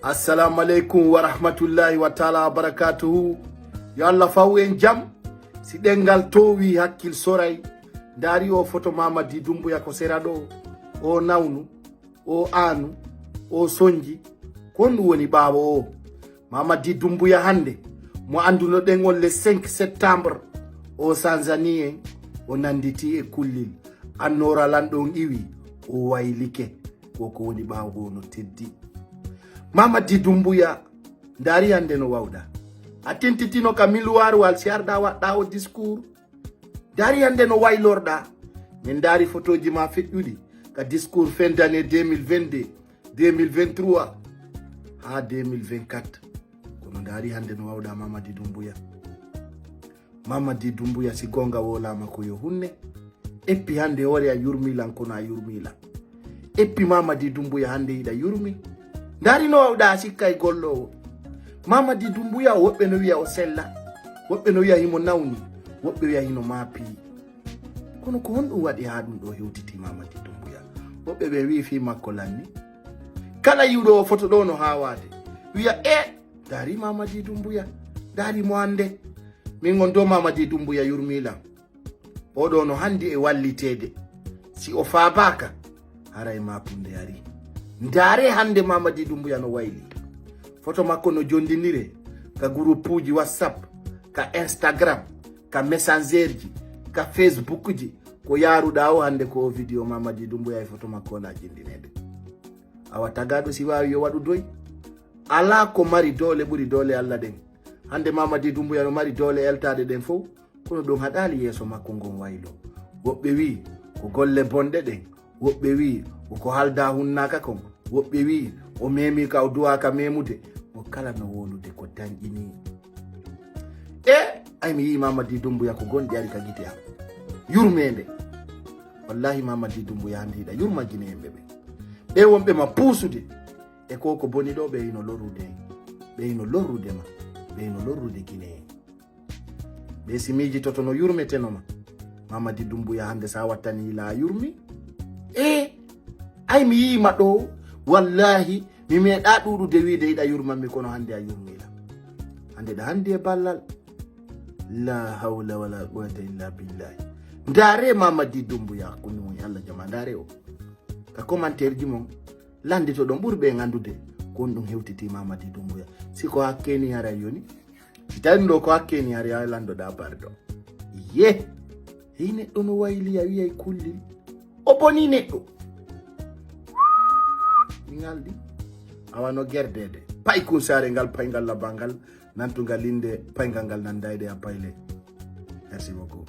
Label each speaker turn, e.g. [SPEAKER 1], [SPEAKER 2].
[SPEAKER 1] Assalamu alaikum wa rahmatullahi wa ta'ala wa barakatuhu. Ya Allah fawu en jam si dengal towi hakkil soray dari o photo Mamadi Doumbouya ko serado o nawnu o anu o sonji kon woni bawo o Mamadi Doumbouya hande mo anduno dengol le 5 septembre o Tanzanie o nanditi e kullil annora landon iwi o waylike ko woni bawo no teddi Mamadi Doumbouya dari hande no wawda atintitino ka miluwaru wal siarda wadda o discours dari hande no waylorda min dari photoji ma feƴƴuɗi ka discours fin d'année 2022 2023 ha 2024 kono dari hande no wawda Mamadi Doumbouya. Mamadi Doumbouya si gonga wolama ko yo hunne eppi hande wori a yurmilan kono a yurmila eppi Mamadi Doumbouya hande yiɗa yurmi dari no wawda sikka e gollowo Mamadi Doumbouya woɓɓe no wiya o sella woɓɓe no wiya himo nawni woɓɓe wiya hino maapi kono ko honɗum waɗi ha ɗum ɗo hewtiti Mamadi Doumbouya woɓɓe ɓe wi fi makko lanni kala yiwɗo o foto ɗo no hawade wiya dari Mamadi Doumbouya dari mo hande min gon do Mamadi Doumbouya yurmilan oɗo no handi e wallitede si o faabaka haray mapunde yari ndare hande Mamadi Doumbouya no wayli photo makko no jondinire ka groupe uji WhatsApp ka Instagram ka messenger ji ka Facebook ji ko yaruɗa o hande ko video Mamadi Doumbouya e photo makko na jindinede awa tagaɗo si wawi yo waɗu doy ala ko mari dole ɓuri dole Allah den hande Mamadi Doumbouya no mari dole eltade den fof kono ɗum haɗali yeso makko ngon waylo woɓɓe wi ko golle bonɗe ɗen woɓɓe wi ko halda hunnaka kon woɓɓe wi o memi ka o duwaka memude o kala no wolude ko dañƴini ay mi yi Mamadi Doumbouya ko gonɗi ari ka gite am yurmede wallahi Mamadi Doumbouya hande yiɗa yurma guinée yimɓe ɓe wonɓe ma puusude e ko boni ɗo ɓe hino lorrude ɓe hino lorrude ma ɓe hino lorrude guinée ɓe simiji toto no yurmetenoma Mamadi Doumbouya hande sa wattani la yurmi ay mi yima ɗo wallahi mi meeɗa ɗuɗude wiide yiɗa yurmanmi kono hande a yurmila hande ɗa handi e ballal la hawla wala quwata illa billahi ndare Mamadi Doumbouya kono woni Allah jama ndare o ka commentaire ji mon lande to ɗon ɓuri ɓe gandude ko on ɗum hewtiti Mamadi Doumbouya siko hakkeni hara yoni si tawi ɗo ko hakkeni hari ha landoɗa barɗo ye hey neɗɗo no wayli a wiyay kullil o boni neɗɗo ngaldi awano gerdede paikoun sarre ngal paygal labangal nantugal inde paygal ngal nandayde a payle. Merci beaucoup.